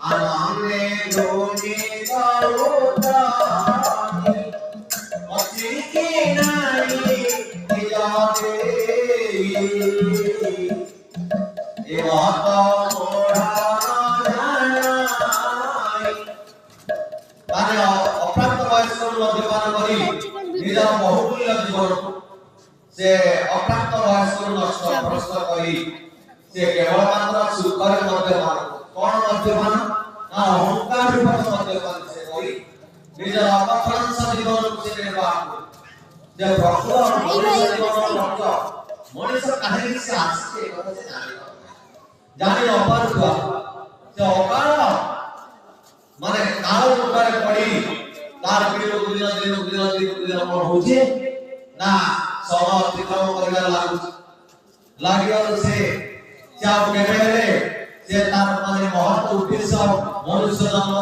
আনন্দে ধনে গাওতানি অচিকে নাই যাবে এ মত মোরা জানাই মানে অপ্রাপ্ত বয়স্ক মদ্যপান করি নিজের বহুমূল্য জীবন সে অপ্রাপ্ত বয়স্ক নষ্ট ভ্রষ্ট করি সে কেবলমাত্র সুখরে মদ্যপান কোন মদ্যপান না অহংকার রূপক মদ্যপান সে করি নিজের অপভ্রংশ জীবন সে নির্বাহ যে প্রকৃত মনুষ্য জীবন লক্ষ্য মনুষ্য কাহিনী সে আসছে কথা সে জানি অপারগ সে অকাল মানে কাল উপরে পড়ি তার বিরো দিন মন হচ্ছে না সময় অতিক্রম করিবার লাগিও সে চাও কেবেলে যে তার মানে মহৎ উদ্দেশ্য মনুষ্য জন্ম